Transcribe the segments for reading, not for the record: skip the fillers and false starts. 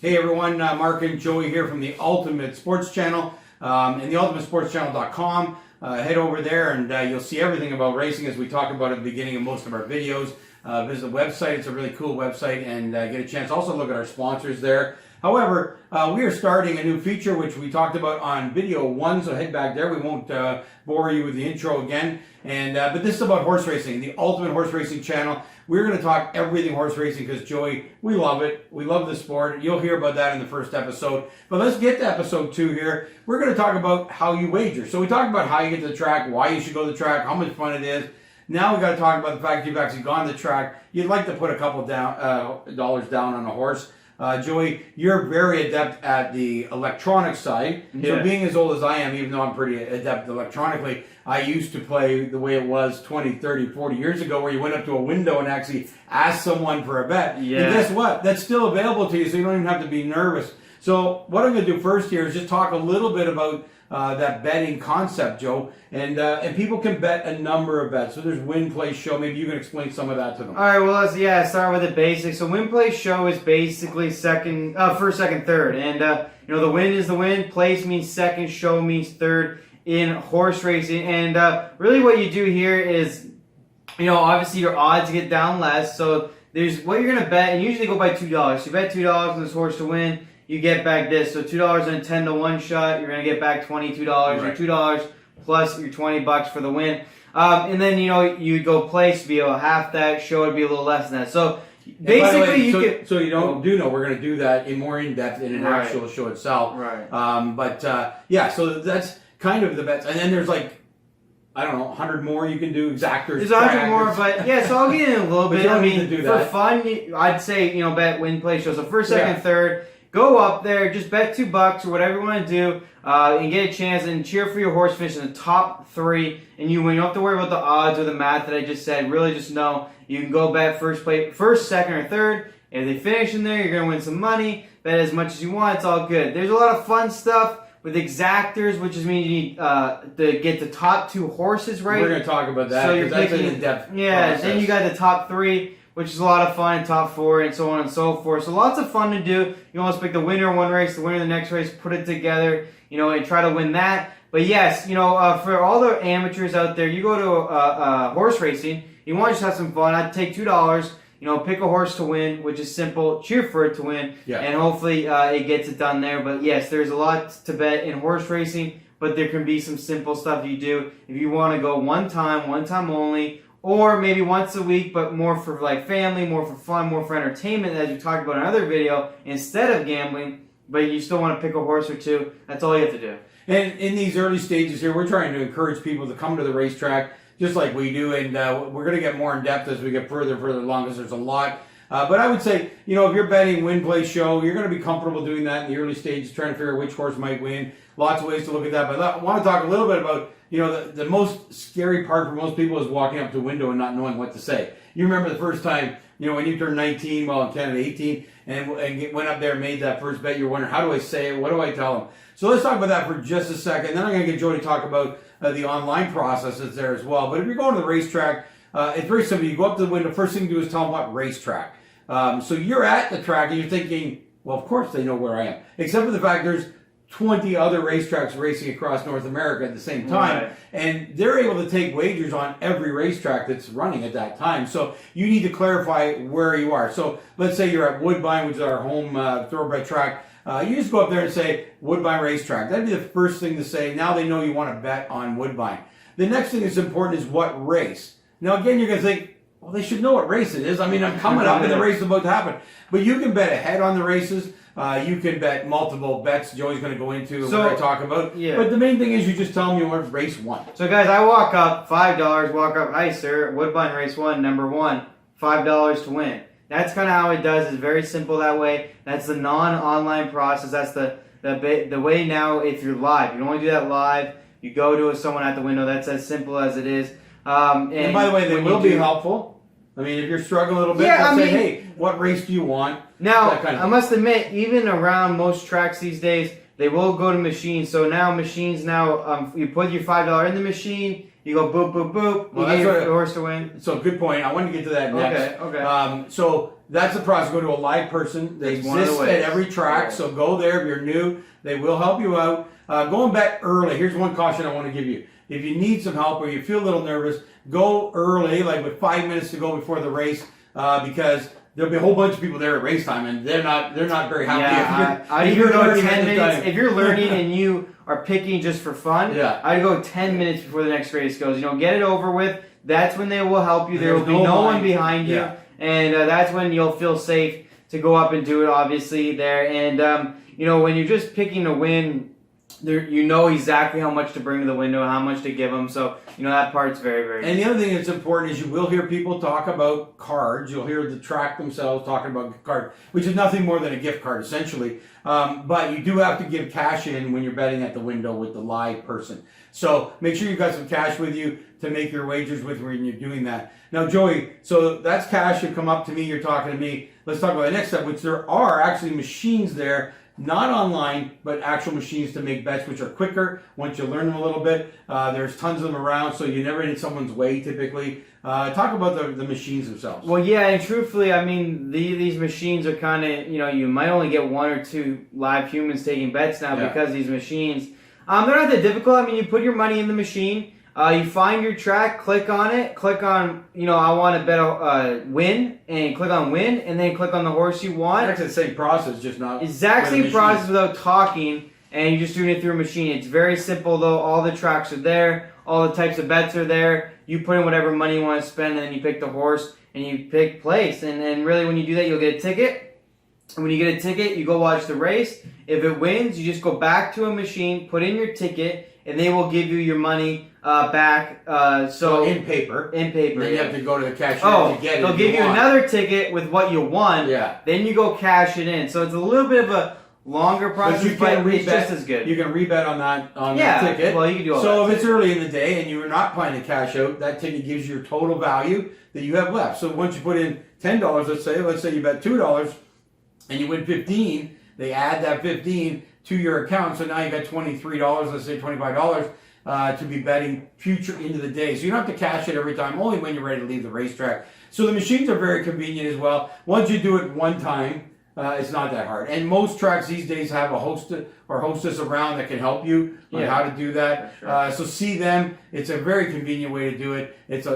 Hey everyone, Mark and Joey here from the Ultimate Sports Channel and theultimatesportschannel.com. Head over there and you'll see everything about racing as we talk about at the beginning of most of our videos. Visit the website, it's a really cool website, and get a chance to also look at our sponsors there. However, we are starting a new feature which we talked about on video 1, so head back there. We won't bore you with the intro again. But this is about horse racing, the Ultimate Horse Racing Channel. We're going to talk everything horse racing because, Joey, we love it. We love the sport. You'll hear about that in the first episode. But let's get to episode 2 here. We're going to talk about how you wager. So we talked about how you get to the track, why you should go to the track, how much fun it is. Now we've got to talk about the fact you've actually gone to the track. You'd like to put a couple dollars down on a horse. Joey, you're very adept at the electronic side. Yeah. So being as old as I am, even though I'm pretty adept electronically, I used to play the way it was 20, 30, 40 years ago, where you went up to a window and actually asked someone for a bet. Yeah. And guess what? That's still available to you, so you don't even have to be nervous. So what I'm going to do first here is just talk a little bit about that betting concept, Joe, and people can bet a number of bets. So there's win, play, show. Maybe you can explain some of that to them. All right. Well, let's start with the basics. So win, play, show is basically first, second, third, and the win is the win. Place means second. Show means third in horse racing, and really what you do here is, obviously your odds get down less. So there's what you're gonna bet, and usually go by $2. So you bet $2 on this horse to win. You get back this. So $2 on a 10-to-1 shot, you're going to get back $22. Right. Or $2 plus your $20 for the win. And then, you go place to be able to half that, show it be a little less than that. So basically, so you don't we're going to do that in more in-depth in an actual show itself. Right. So that's kind of the bets. And then there's I don't know, 100 more you can do, exactors. There's 100 more, but so I'll get in a little bit. You don't need to do that. For fun, I'd say, bet, win, play, show. So first, second, third. Go up there, just bet $2 or whatever you want to do, and get a chance and cheer for your horse finish in the top 3, and you win. You don't have to worry about the odds or the math that I just said. Really, just know you can go bet first, second, or third. If they finish in there, you're going to win some money. Bet as much as you want. It's all good. There's a lot of fun stuff with exactors, which means you need to get the top 2 horses right. We're going to talk about that. So you're that's an in-depth process. Then you got the top 3. Which is a lot of fun, top 4, and so on and so forth. So lots of fun to do. You almost pick the winner of one race, the winner of the next race, put it together, and try to win that. But yes, for all the amateurs out there, you go to horse racing, you want to just have some fun. I'd take $2, pick a horse to win, which is simple, cheer for it to win, and hopefully it gets it done there. But yes, there's a lot to bet in horse racing, but there can be some simple stuff you do. If you want to go one time only, or maybe once a week, but more for family, more for fun, more for entertainment, as we talked about in another video, instead of gambling, but you still want to pick a horse or two, that's all you have to do. And in these early stages here, we're trying to encourage people to come to the racetrack, just like we do, and we're going to get more in depth as we get further along, because there's a lot. But I would say, if you're betting win, play, show, you're going to be comfortable doing that in the early stages, trying to figure out which horse might win. Lots of ways to look at that. But I want to talk a little bit about, the most scary part for most people is walking up to a window and not knowing what to say. You remember the first time, when you turned 19, well, in Canada 18, and went up there and made that first bet, you're wondering, how do I say it? What do I tell them? So let's talk about that for just a second. Then I'm going to get Joe to talk about the online process that's there as well. But if you're going to the racetrack, it's very simple. You go up to the window. First thing you do is tell them what racetrack. So you're at the track and you're thinking, well, of course they know where I am. Except for the fact there's 20 other racetracks racing across North America at the same time. Right. And they're able to take wagers on every racetrack that's running at that time. So you need to clarify where you are. So let's say you're at Woodbine, which is our home thoroughbred track. You just go up there and say, Woodbine Racetrack. That'd be the first thing to say. Now they know you want to bet on Woodbine. The next thing that's important is what race. Now, again, you're going to think, well, they should know what race it is. I mean, I'm coming up and the race is about to happen. But you can bet ahead on the races. You can bet multiple bets Joey's going to go into and we're going to talk about. Yeah. But the main thing is you just tell them you want race 1. So, guys, I walk up, $5, hi, sir, Woodbine race 1, number 1, $5 to win. That's kind of how it does. It's very simple that way. That's the non-online process. That's the way now if you're live. You don't want to do that live. You go to someone at the window. That's as simple as it is. And by the way, they will be helpful. I mean, if you're struggling a little bit, say, hey, what race do you want? Now, I must admit, even around most tracks these days, they will go to machines. So now machines, you put your $5 in the machine, You go boop, boop, boop. Well, you get that's your horse to win. So good point. I want to get to that next. Okay. So that's the process. Go to a live person. They exist at every track. So go there if you're new. They will help you out. Go and bet early. Here's one caution I want to give you. If you need some help or you feel a little nervous, go early, like with 5 minutes to go before the race, because there'll be a whole bunch of people there at race time, and they're not very happy. Yeah, I'd if you're go learning 10 at the minutes. time. If you're learning and you are picking just for fun, Yeah. I'd go 10 minutes before the next race goes. Get it over with. That's when they will help you. There will be no one behind you, Yeah. and that's when you'll feel safe to go up and do it. Obviously, there and when you're just picking to win. You know exactly how much to bring to the window, how much to give them. So, that part's very, very And the other thing that's important is you will hear people talk about cards. You'll hear the track themselves talking about card, which is nothing more than a gift card, essentially. But you do have to give cash in when you're betting at the window with the live person. So make sure you've got some cash with you to make your wagers with when you're doing that. Now, Joey, so that's cash. You come up to me, you're talking to me. Let's talk about the next step, which there are actually machines there. Not online, but actual machines to make bets, which are quicker once you learn them a little bit. There's tons of them around, so you never in someone's way typically. Talk about the machines themselves. Well, yeah, and truthfully, these machines are kind of, you might only get one or two live humans taking bets now because these machines, they're not that difficult. You put your money in the machine. You find your track, click on it, click on, I want to bet win, and click on win, and then click on the horse you want. It's the same process, just not exact same process without talking, and you're just doing it through a machine. It's very simple though. All the tracks are there, all the types of bets are there. You put in whatever money you want to spend, and then you pick the horse and you pick place. And really, when you do that, you'll get a ticket. And when you get a ticket, you go watch the race. If it wins, you just go back to a machine, put in your ticket, and they will give you your money back. So in paper. In paper. Then you have to go to the cashier to get it. They'll give you another ticket with what you won. Yeah. Then you go cash it in. So it's a little bit of a longer process, but it's just as good. You can rebet on that ticket. Well, you can do all so that. if it's early in the day and you're not planning to cash out, that ticket gives you your total value that you have left. So once you put in $10, let's say you bet $2 and you win 15, they add that 15 to your account. So now you got $23, let's say $25 to be betting future into the day. So you don't have to cash it every time, only when you're ready to leave the racetrack. So the machines are very convenient as well. Once you do it one time, it's not that hard. And most tracks these days have a host or hostess around that can help you on how to do that. Sure. So see them. It's a very convenient way to do it. It's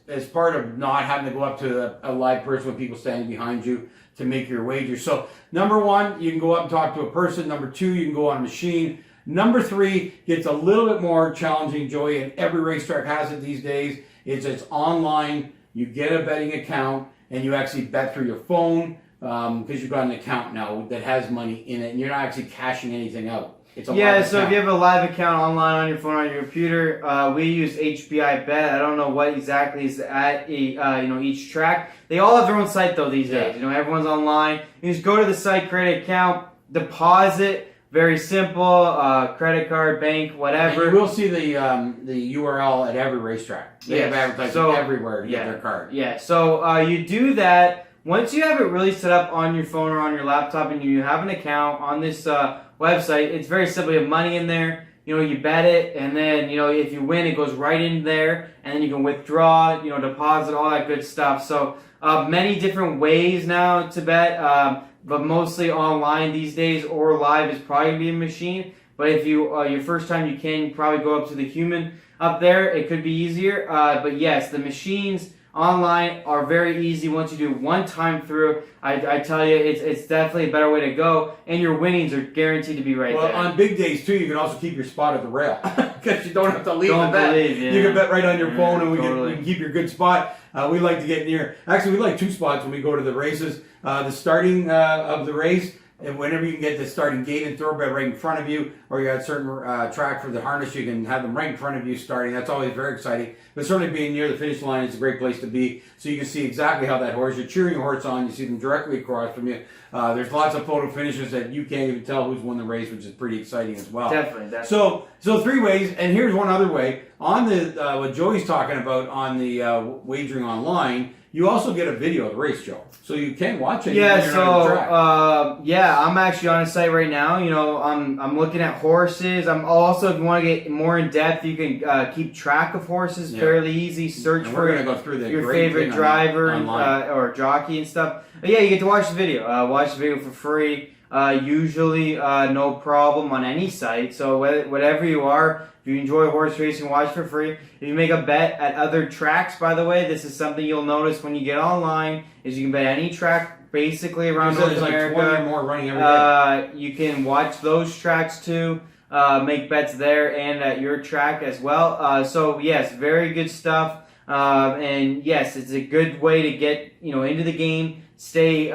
it's part of not having to go up to a live person with people standing behind you to make your wager. So number one, you can go up and talk to a person. Number two, you can go on a machine. Number three gets a little bit more challenging, Joey, and every racetrack has it these days. It's online. You get a betting account, and you actually bet through your phone because you've got an account now that has money in it, and you're not actually cashing anything out. It's a live so account. if you have a live account online on your phone or on your computer, we use HBI Bet. I don't know what exactly is at each track. They all have their own site though these days. Everyone's online. You just go to the site, create an account, deposit. Very simple, credit card, bank, whatever. And you will see the URL at every racetrack. They have advertising everywhere to get their card. Yeah, so you do that. Once you have it really set up on your phone or on your laptop and you have an account on this website, it's very simple. You have money in there. You bet it, and then, if you win, it goes right in there, and then you can withdraw, deposit, all that good stuff. So many different ways now to bet. But mostly online these days, or live is probably going to be a machine. But if your first time, you can probably go up to the human up there. It could be easier. But yes, the machines online are very easy once you do one time through. I tell you, it's definitely a better way to go, and your winnings are guaranteed to be right there. Well, on big days too, you can also keep your spot at the rail because you don't have to leave the bet. Yeah. You can bet right on your phone, and we totally. can keep your good spot. We like to get near. Actually, we like two spots when we go to the races. The starting of the race, and whenever you can get the starting gate and thoroughbred right in front of you, or you got a certain track for the harness, you can have them right in front of you starting. That's always very exciting. But certainly being near the finish line is a great place to be, so you can see exactly how that horse, you're cheering your horse on, you see them directly across from you. There's lots of photo finishes that you can't even tell who's won the race, which is pretty exciting as well. Definitely. So three ways, and here's one other way. On the what Joey's talking about on the wagering online, you also get a video of the race show, so you can watch it. Yeah, when you're on the track. I'm actually on a site right now. You know, I'm looking at horses. I'm also, if you want to get more in depth, you can keep track of horses fairly easy. Search and for we're gonna go through the your great favorite thing driver online. or jockey and stuff. But yeah, you get to watch the video. Watch the video for free. Usually, no problem on any site. So whatever you are, if you enjoy horse racing, watch for free. If you make a bet at other tracks, by the way, this is something you'll notice when you get online, is you can bet any track basically around North America. Like 20 or more running every day. You can watch those tracks too. Make bets there and at your track as well. So yes, very good stuff. And yes, it's a good way to get into the game, stay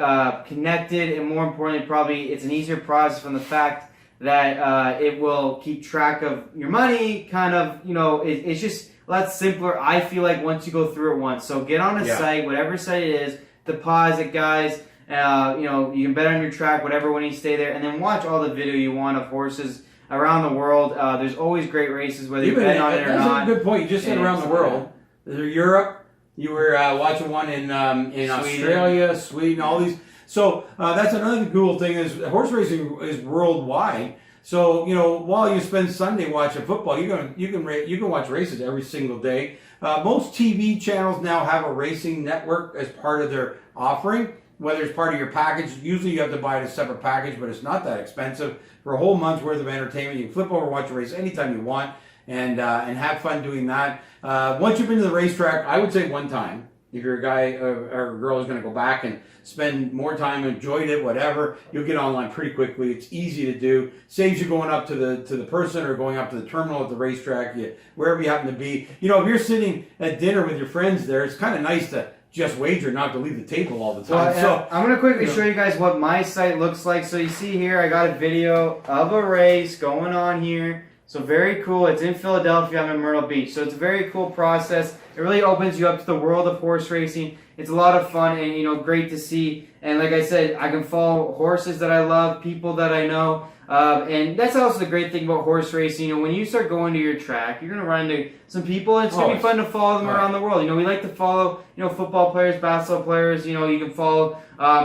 connected, and more importantly, probably it's an easier process from the fact that it will keep track of your money. Kind of, it's just a lot simpler. I feel like once you go through it once. So get on a site, whatever site it is, deposit, guys. You can bet on your track, whatever, when you stay there, and then watch all the video you want of horses around the world. There's always great races, whether you bet on it or not. That's a good point. You just said around the world. Europe, you were watching one in Australia, Sweden, all these. So that's another cool thing is horse racing is worldwide. So while you spend Sunday watching football, you can watch races every single day. Most TV channels now have a racing network as part of their offering. Whether it's part of your package, usually you have to buy it as a separate package, but it's not that expensive. For a whole month's worth of entertainment, you can flip over, watch a race anytime you want, and have fun doing that. Once you've been to the racetrack, I would say one time. If you're a guy or a girl who's going to go back and spend more time, enjoyed it, whatever, you'll get online pretty quickly. It's easy to do. Saves you going up to the person or going up to the terminal at the racetrack, wherever you happen to be. If you're sitting at dinner with your friends there, it's kind of nice to just wager not to leave the table all the time. Well, so I'm going to quickly show you guys what my site looks like. So you see here, I got a video of a race going on here. So very cool. It's in Philadelphia. I'm in Myrtle Beach. So it's a very cool process. It really opens you up to the world of horse racing. It's a lot of fun and great to see. And like I said, I can follow horses that I love, people that I know. And that's also the great thing about horse racing. When you start going to your track, you're going to run into some people, and it's going to be fun to follow them around the world. We like to follow, football players, basketball players. You can follow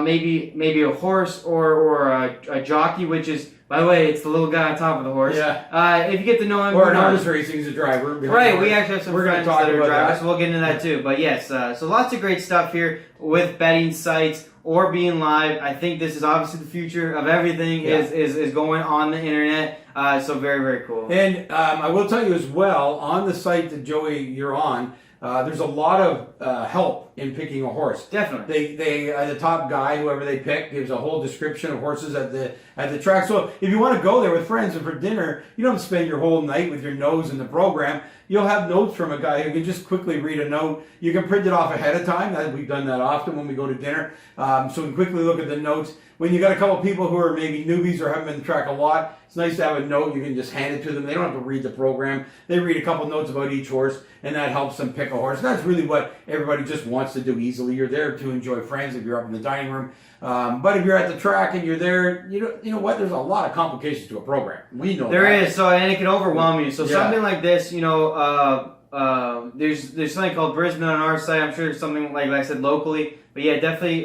maybe a horse or a jockey, which is, by the way, it's the little guy on top of the horse. Yeah. If you get to know him, or an arms racing, he's a driver. Right. We actually have some friends that are drivers, that. so we'll get into that too. But yes, so lots of great stuff here with betting sites or being live. I think this is obviously the future of everything is going on the internet. So very, very cool. And I will tell you as well, on the site that Joey, you're on, there's a lot of help in picking a horse. Definitely. They the top guy, whoever they pick, gives a whole description of horses at the track. So if you want to go there with friends and for dinner, you don't spend your whole night with your nose in the program. You'll have notes from a guy who can just quickly read a note. You can print it off ahead of time. We've done that often when we go to dinner. So we can quickly look at the notes. When you got a couple of people who are maybe newbies or haven't been to the track a lot, it's nice to have a note. You can just hand it to them. They don't have to read the program. They read a couple notes about each horse, and that helps them pick a horse. That's really what everybody just wants to do easily. You're there to enjoy friends if you're up in the dining room. But if you're at the track and you're there, you know what? There's a lot of complications to a program. We know there that. is. So, and it can overwhelm you. So something like this, there's something called Brisbane on our site. I'm sure there's something like I said locally. But yeah, definitely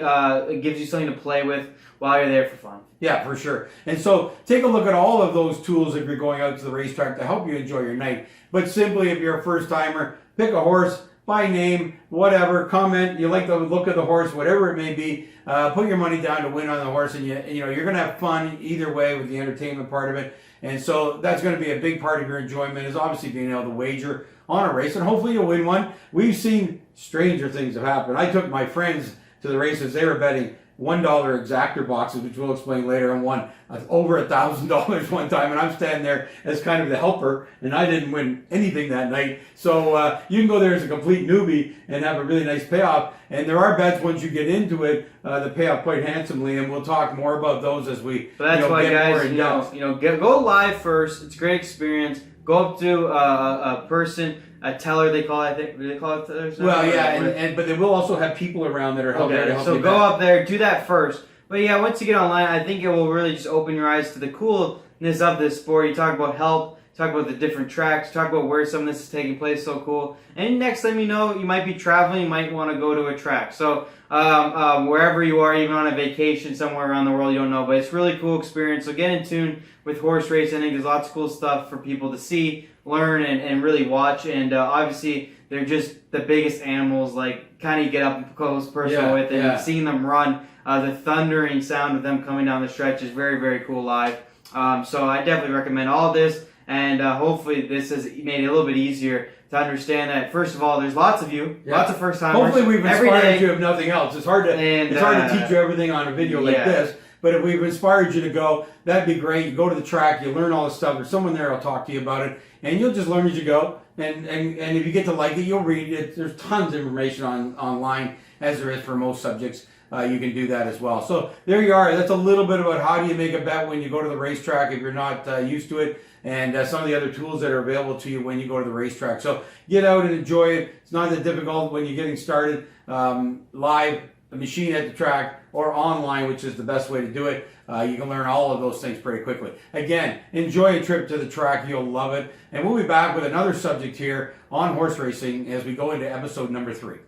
it gives you something to play with while you're there for fun. Yeah, for sure. And so take a look at all of those tools if you're going out to the racetrack to help you enjoy your night. But simply, if you're a first timer, pick a horse by name, whatever, comment, you like the look of the horse, whatever it may be, put your money down to win on the horse, and you're going to have fun either way with the entertainment part of it. And so that's going to be a big part of your enjoyment, is obviously being able to wager on a race, and hopefully you'll win one. We've seen stranger things have happened. I took my friends to the races. They were betting $1 exactor boxes, which we'll explain later, and won over $1,000 one time, and I'm standing there as kind of the helper, and I didn't win anything that night. So you can go there as a complete newbie and have a really nice payoff, and there are bets once you get into it that pay off quite handsomely, and we'll talk more about those as we that's why, get guys, more in depth. go live first. It's a great experience. Go up to a person, a teller, they call it. I think, do they call it? Well, yeah, but they will also have people around that are there to help you. So go up there, do that first. But yeah, once you get online, I think it will really just open your eyes to the coolness of this sport. You talk about help, talk about the different tracks, talk about where some of this is taking place. So cool. And next time you know, you might be traveling, you might want to go to a track. So wherever you are, even on a vacation somewhere around the world, you don't know, but it's a really cool experience. So get in tune with horse racing. I think there's lots of cool stuff for people to see, learn, and really watch. And obviously, they're just the biggest animals, like kind of get up close personal with, and seeing them run, the thundering sound of them coming down the stretch is very, very cool live. So I definitely recommend all this, and hopefully this has made it a little bit easier to understand that, first of all, there's lots of you, lots of first timers. Hopefully we've inspired you if nothing else. It's hard to teach you everything on a video like this, but if we've inspired you to go, that'd be great. You go to the track, you learn all this stuff. There's someone there who'll talk to you about it, and you'll just learn as you go. And if you get to like it, you'll read it. There's tons of information online, as there is for most subjects. You can do that as well. So there you are. That's a little bit about how do you make a bet when you go to the racetrack if you're not used to it, and some of the other tools that are available to you when you go to the racetrack. So get out and enjoy it. It's not that difficult when you're getting started. Live, the machine at the track, or online, which is the best way to do it. You can learn all of those things pretty quickly. Again, enjoy a trip to the track. You'll love it. And we'll be back with another subject here on horse racing as we go into episode number 3.